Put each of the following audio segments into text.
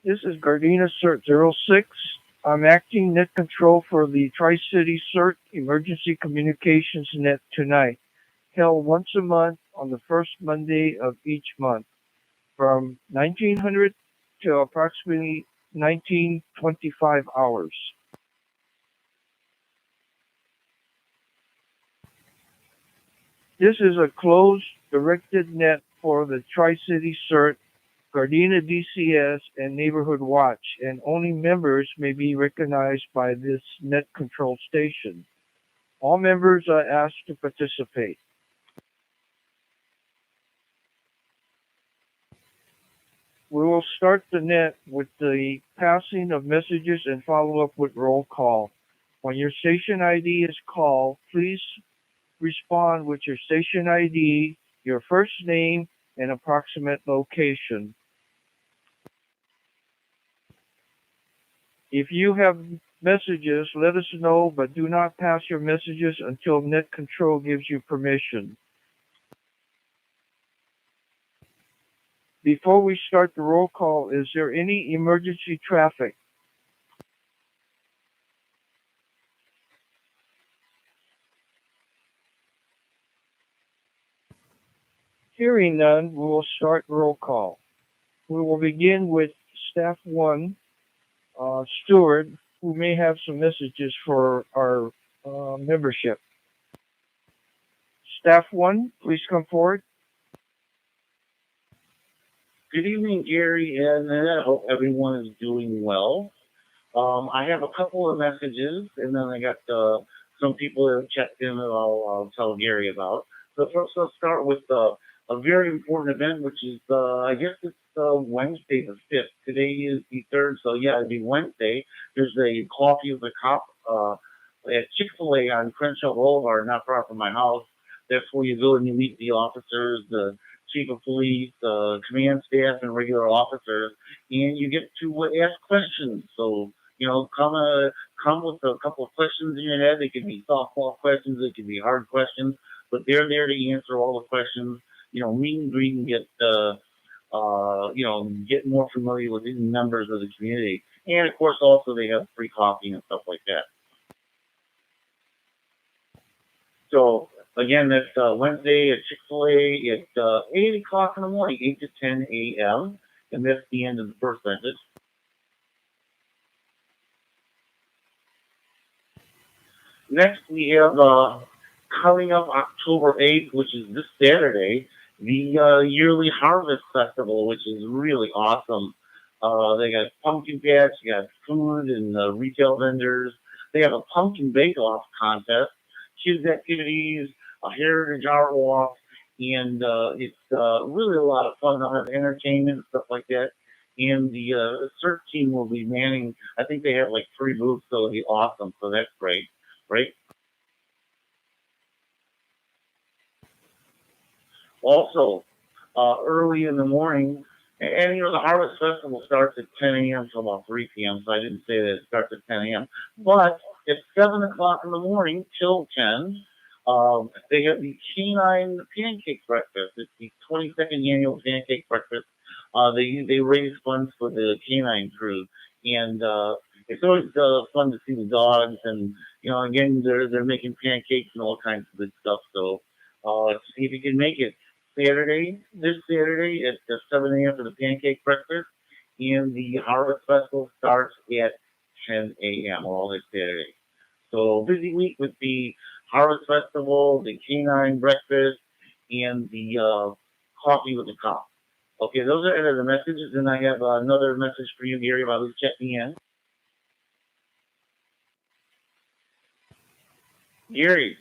This is Gardena CERT-06. I'm acting net control for the Tri-City CERT Emergency Communications Net tonight, held once a month on the first Monday of each month from 1900 to approximately 1925 hours. This is a closed, directed net for the Tri-City CERT, Gardena DCS, and Neighborhood Watch, and only members may be recognized by this net control station. All members are asked to participate. We will start the net with the passing of messages and follow up with roll call. When your station ID is called, please respond with your station ID, your first name, and approximate location. If you have messages, let us know, but do not pass your messages until net control gives you permission. Before we start the roll call, is there any emergency traffic? Hearing none, we will start roll call. We will begin with Staff 1, Stewart, who may have some messages for our membership. Staff 1, please come forward. Good evening, Gary, and I hope everyone is doing well. I have a couple of messages, and then I got some people that have checked in that I'll tell Gary about. So first, let's start with a very important event, which is I guess it's Wednesday the 5th. Today is the 3rd, so yeah, it'd be Wednesday. There's a coffee with a cop at Chick-fil-A on Crenshaw Boulevard, not far from my house. That's where you go and you meet the officers, the chief of police, command staff, and regular officers, and you get to ask questions. So come with a couple of questions in your head. They could be softball questions, they could be hard questions, but they're there to answer all the questions. Meet and greet and get more familiar with the members of the community. And of course, also they have free coffee and stuff like that. So again, that's Wednesday at Chick-fil-A at 8 o'clock in the morning, 8 to 10 a.m. And that's the end of the first message. Next, we have coming up October 8th, which is this Saturday, the yearly Harvest Festival, which is really awesome. They got pumpkin patch, you got food and retail vendors. They have a pumpkin bake-off contest, kids activities, a heritage art walk, and it's really a lot of fun. They'll have entertainment and stuff like that. And the CERT team will be manning. I think they have like 3 booths, so it'll be awesome. So that's great, right? Also, early in the morning, and the Harvest Festival starts at 10 a.m. till about 3 p.m. So I didn't say that it starts at 10 a.m. But at 7 o'clock in the morning till 10, they have the Canine Pancake Breakfast. It's the 22nd annual Pancake Breakfast. They raise funds for the canine crew, and it's always fun to see the dogs. And again, they're making pancakes and all kinds of good stuff. So see if you can make it. This Saturday at 7 a.m. for the pancake breakfast, and the Harvest Festival starts at 10 a.m. all this Saturday. So busy week with the Harvest Festival, the canine breakfast, and the coffee with the cop. Okay, those are the messages, and I have another message for you, Gary, about who's checking in. Gary,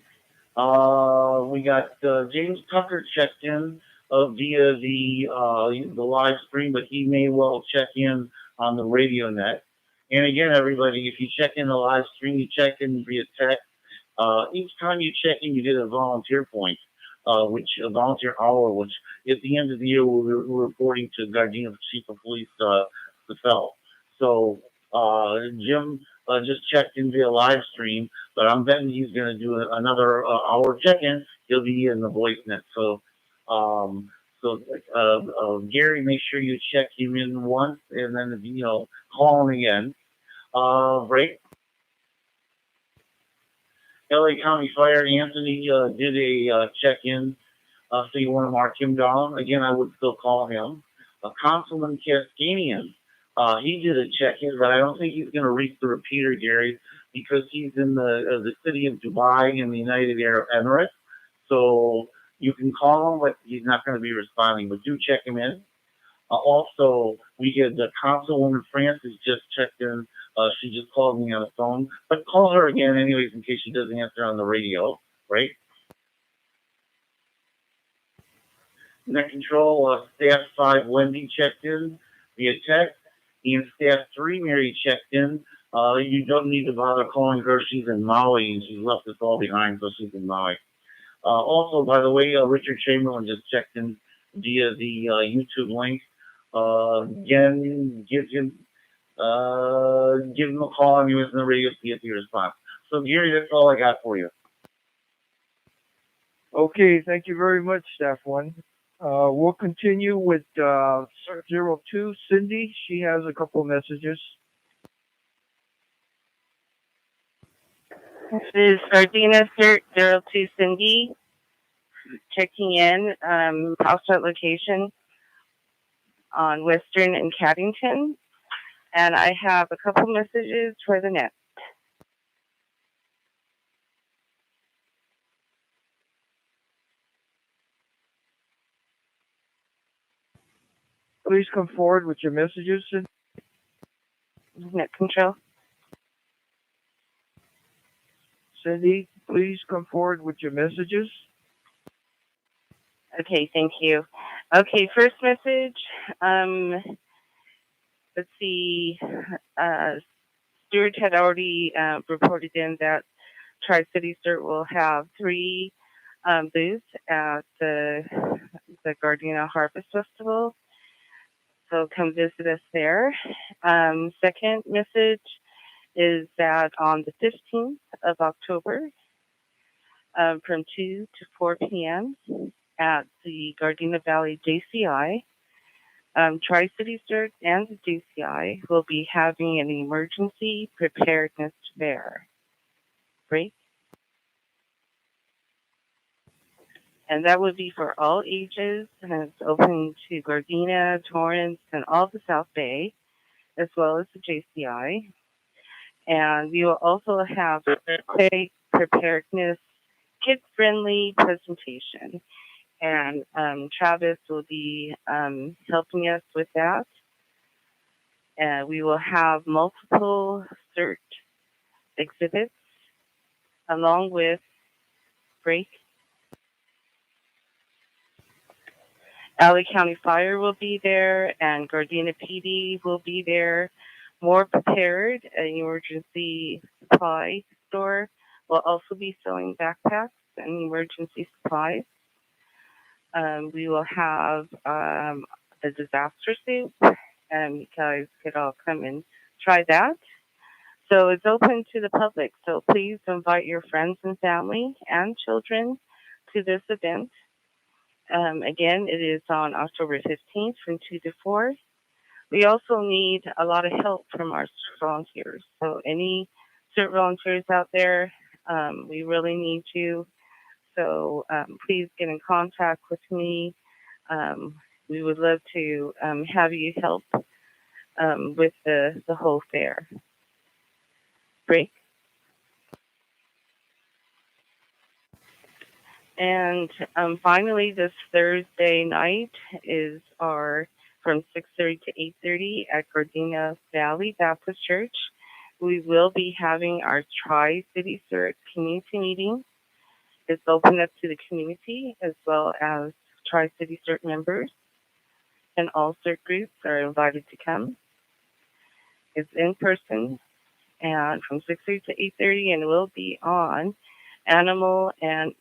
we got James Tucker checked in via the live stream, but he may well check in on the radio net. And again, everybody, if you check in the live stream, you check in via text. Each time you check in, you get a volunteer point, which a volunteer hour, which at the end of the year we're reporting to Gardena Chief of Police Cassell. So Jim just checked in via live stream, but I'm betting he's going to do another hour check-in. He'll be in the voice net. So So, Gary, make sure you check him in once, and then call him again. Right. LA County Fire Anthony did a check-in, so you want to mark him down. Again, I would still call him. Councilman Cascanian, he did a check-in, but I don't think he's going to reach the repeater, Gary, because he's in the city of Dubai in the United Arab Emirates. So you can call him, but he's not going to be responding. But do check him in. Also, we get the Councilwoman Francis just checked in. She just called me on the phone, but call her again anyways in case she doesn't answer on the radio, right? Net Control, Staff 5, Wendy checked in via text. And Staff 3, Mary checked in. You don't need to bother calling her. She's in Maui, and she's left us all behind, so she's in Maui. Also, by the way, Richard Chamberlain just checked in via the YouTube link. Again, give him a call and he was in the radio to get the response. So, Gary, that's all I got for you. Okay, thank you very much, Staff 1. We'll continue with CERT-02. Cindy, she has a couple messages. This is Gardena CERT-02 Cindy checking in, house chart location on Western and Caddington. And I have a couple messages for the net. Please come forward with your messages, Cindy. Net control. Cindy, please come forward with your messages. Okay, thank you. Okay, first message. Let's see. Stuart had already reported in that Tri-City CERT will have 3 booths at the Gardena Harvest Festival. So come visit us there. Second message is that on the 15th of October, from 2 to 4 p.m. at the Gardena Valley JCI, Tri-City CERT and the JCI will be having an emergency preparedness fair. Break. And that would be for all ages, and it's open to Gardena, Torrance, and all the South Bay, as well as the JCI. And we will also have a preparedness, kid-friendly presentation. And Travis will be helping us with that. And we will have multiple CERT exhibits along with break. LA County Fire will be there, and Gardena PD will be there. More Prepared, an emergency supply store, will also be selling backpacks and emergency supplies. We will have the disaster soup, and you guys could all come and try that. So it's open to the public, so please invite your friends and family and children to this event. Again, it is on October 15th from 2 to 4. We also need a lot of help from our CERT volunteers. So any CERT volunteers out there, we really need you. So please get in contact with me. We would love to have you help with the whole fair. Break. And finally, this Thursday night is our from 6:30 to 8:30 at Gardena Valley Baptist Church. We will be having our Tri-City CERT community meeting. It's open up to the community as well as Tri-City CERT members, and all CERT groups are invited to come. It's in person and from 6:30 to 8:30, and will be on animal and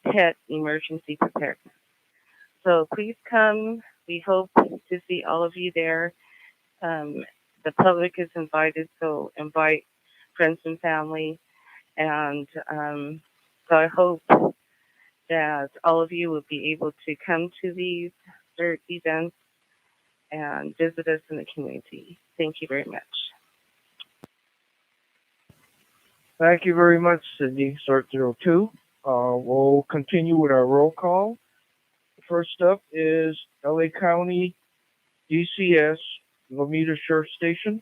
pet emergency preparedness. So please come. We hope to see all of you there. The public is invited, so invite friends and family. And so I hope that all of you will be able to come to these CERT events and visit us in the community. Thank you very much. Thank you very much, Sydney, CERT-02. We'll continue with our roll call. First up is LA County DCS, Lomita Sheriff Station.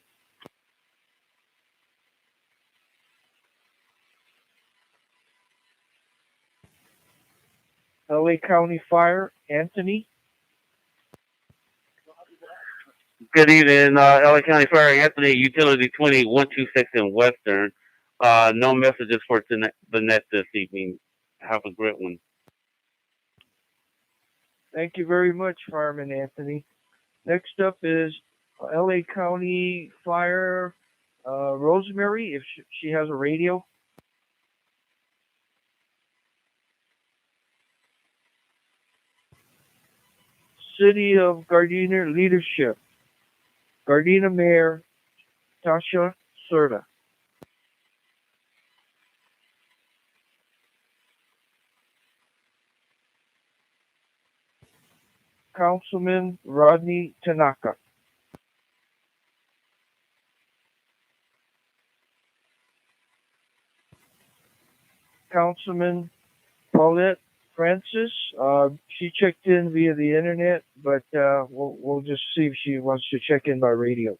LA County Fire, Anthony. Good evening, LA County Fire, Anthony, Utility 20126 in Western. No messages for the net this evening. Have a great one. Thank you very much, Fireman Anthony. Next up is LA County Fire, Rosemary, if she has a radio. City of Gardena Leadership, Gardena Mayor, Tasha Serta. Councilman Rodney Tanaka. Councilman Paulette Francis. She checked in via the internet, but we'll just see if she wants to check in by radio.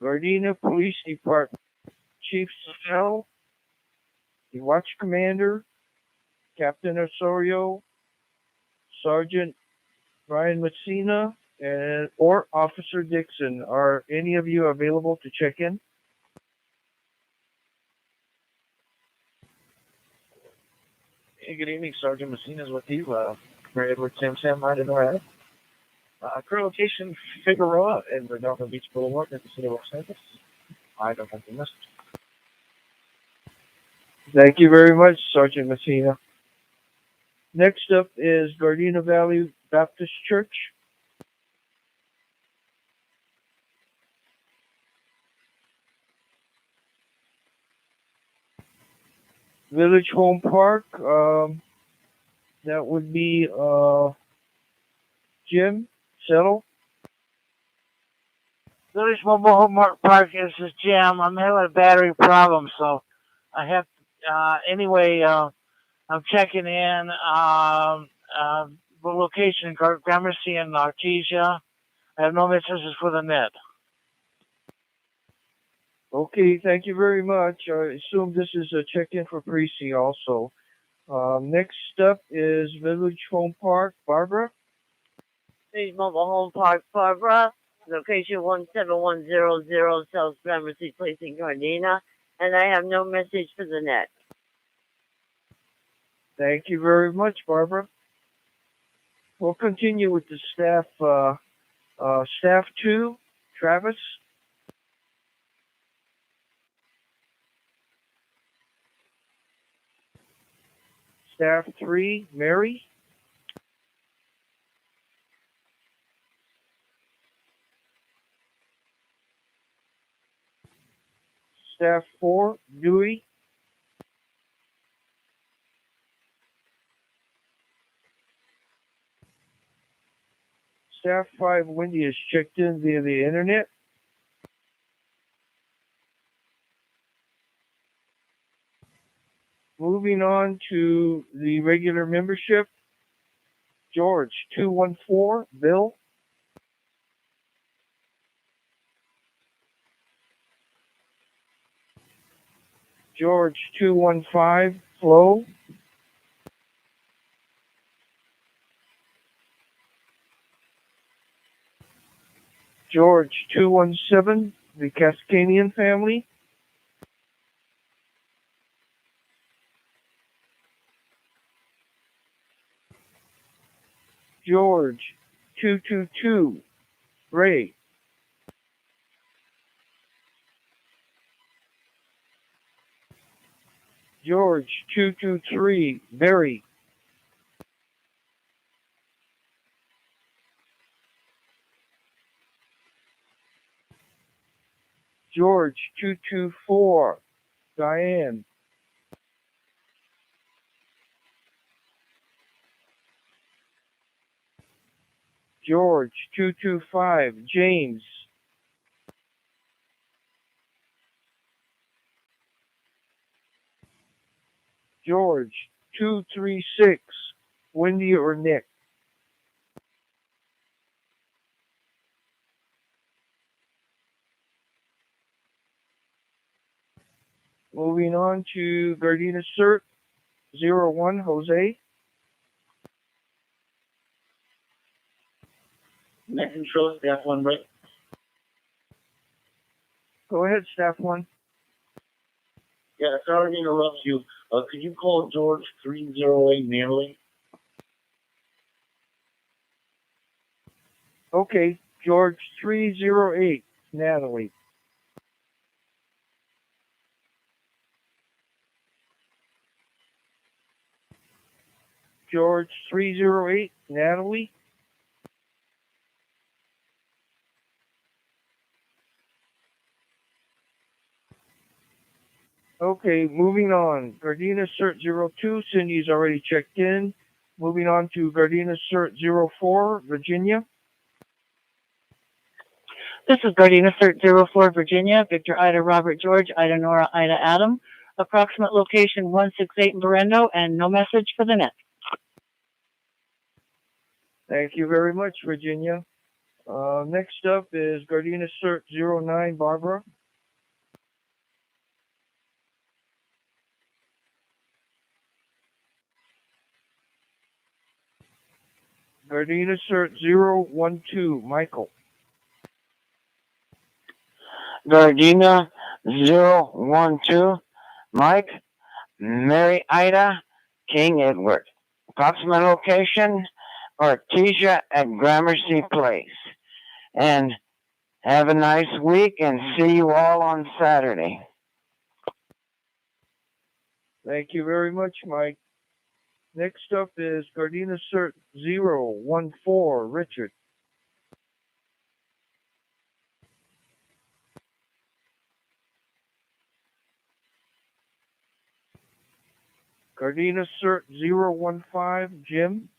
Gardena Police Department, Chief Sal, the Watch Commander, Captain Osorio, Sergeant Brian Messina, or Officer Dixon. Are any of you available to check in? Hey, good evening, Sergeant Messina is with you. Mayor Edward Sam right in red. Current location, Figueroa in the Northern Beach Boulevard at the City of Los Angeles. I don't have the message. Thank you very much, Sergeant Messina. Next up is Gardena Valley Baptist Church. Village Home Park, that would be Jim Settle. Village Mobile Home Park, this is Jim. I'm having a battery problem, so I have anyway, I'm checking in. The location, Gramercy and Artesia. I have no messages for the net. Okay, thank you very much. I assume this is a check-in for Precy also. Next up is Village Home Park, Barbara. Village Mobile Home Park, Barbara. Location 17100 South Gramercy Place in Gardena. And I have no message for the net. Thank you very much, Barbara. We'll continue with the staff. Staff 2, Travis. Staff 3, Mary. Staff 4, Dewey. Staff 5, Wendy, is checked in via the internet. Moving on to the regular membership. George, 214, Bill. George, 215, Flo. George, 217, the Cascanian family. George, 222, Ray. George 223, Mary. George 224, Diane. George 225, James. George 236, Wendy or Nick. Moving on to Gardena CERT-01, Jose. Net control staff one, right? Go ahead, staff one. Yeah, sorry to interrupt you. Could you call George 308 nearly? Okay, George 308, Natalie. George 308, Natalie. Okay, moving on. Gardena CERT-02, Cindy's already checked in. Moving on to Gardena CERT-04, Virginia. This is Gardena CERT-04, Virginia, Victor Ida Robert George, Ida Nora Ida Adam. Approximate location 168 in Berendo, and no message for the net. Thank you very much, Virginia. Next up is Gardena CERT-09, Barbara. Gardena CERT-012, Michael. Gardena 012, Mike, Mary Ida, King Edward. Approximate location, Artesia at Gramercy Place. And have a nice week and see you all on Saturday. Thank you very much, Mike. Next up is Gardena CERT-014, Richard. Gardena CERT-015, Jim.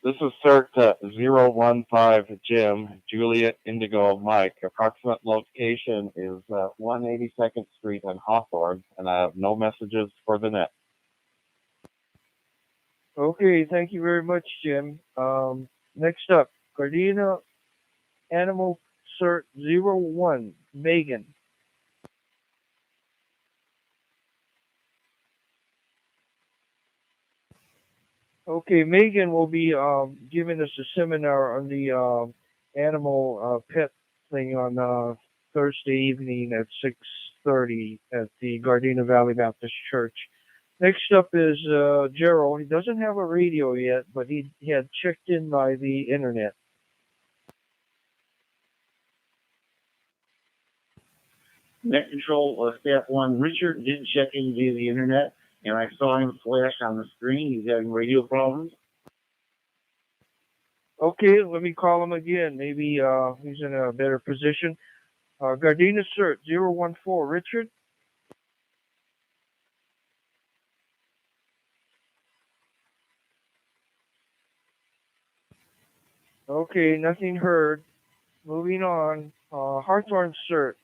This is CERT-015, Jim, Juliet Indigo Mike. Approximate location is 182nd Street in Hawthorne, and I have no messages for the net. Okay, thank you very much, Jim. Next up, Gardena Animal CERT-01, Megan. Okay, Megan will be giving us a seminar on the animal pet thing on Thursday evening at 6:30 at the Gardena Valley Baptist Church. Next up is Gerald. He doesn't have a radio yet, but he had checked in by the internet. Net control staff one, Richard did check in via the internet, and I saw him flash on the screen. He's having radio problems. Okay, let me call him again. Maybe he's in a better position. Gardena CERT-014, Richard. Okay, nothing heard. Moving on. Hawthorne CERT.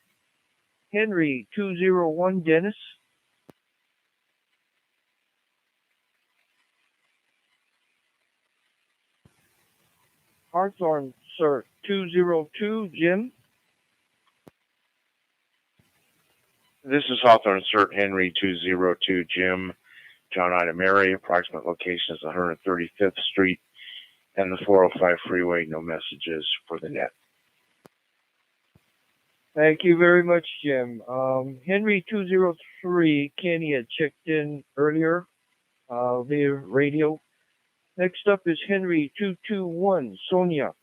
Henry 201, Dennis. Hawthorne CERT 202, Jim. This is Hawthorne CERT Henry 202, Jim, John Ida Mary. Approximate location is 135th Street and the 405 freeway. No messages for the net. Thank you very much, Jim. Henry 203, Kenny had checked in earlier via radio. Next up is Henry 221, Sonia.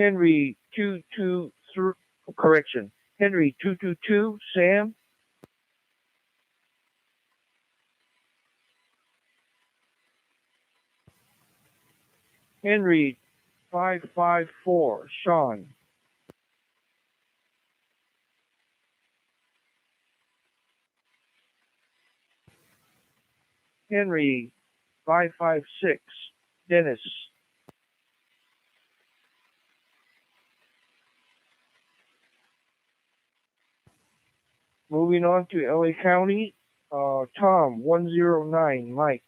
Henry 223, correction, Henry 222, Sam. Henry 554, Sean. Henry 556, Dennis. Moving on to LA County, Tom 109, Mike.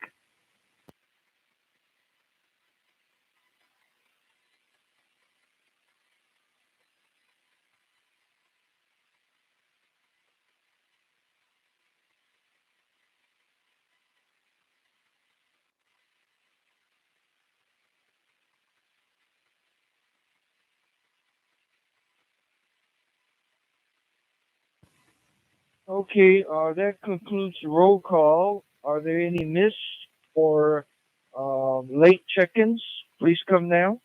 Okay, that concludes the roll call. Are there any missed or late check-ins? Please come now.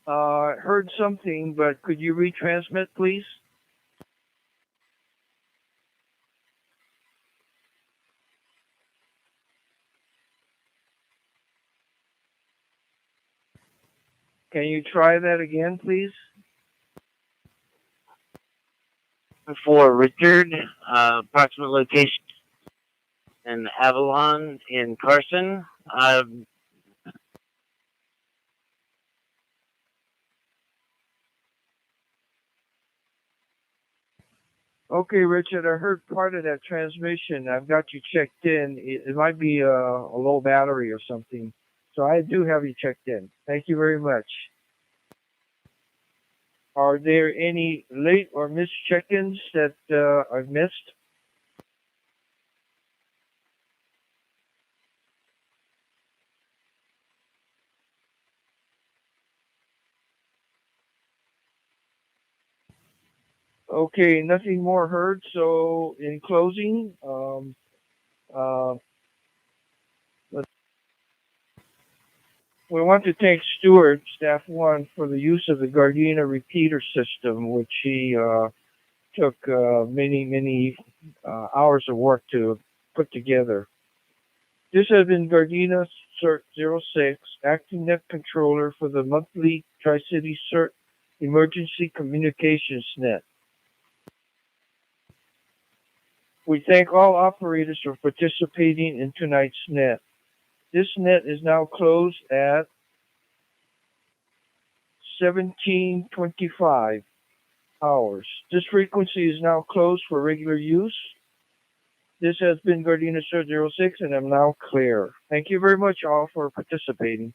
Heard something, but could you retransmit, please? Can you try that again, please? For Richard, approximate location in Avalon in Carson. Okay, Richard, I heard part of that transmission. I've got you checked in. It might be a low battery or something. So I do have you checked in. Thank you very much. Are there any late or missed check-ins that I've missed? Okay, nothing more heard. So in closing, we want to thank Stuart, Staff 1, for the use of the Gardena repeater system, which he took many hours of work to put together. This has been Gardena CERT-06, Acting Net Controller for the monthly Tri-City CERT Emergency Communications Net. We thank all operators for participating in tonight's net. This net is now closed at 17:25 hours. This frequency is now closed for regular use. This has been Gardena CERT-06, and I'm now clear. Thank you very much all for participating.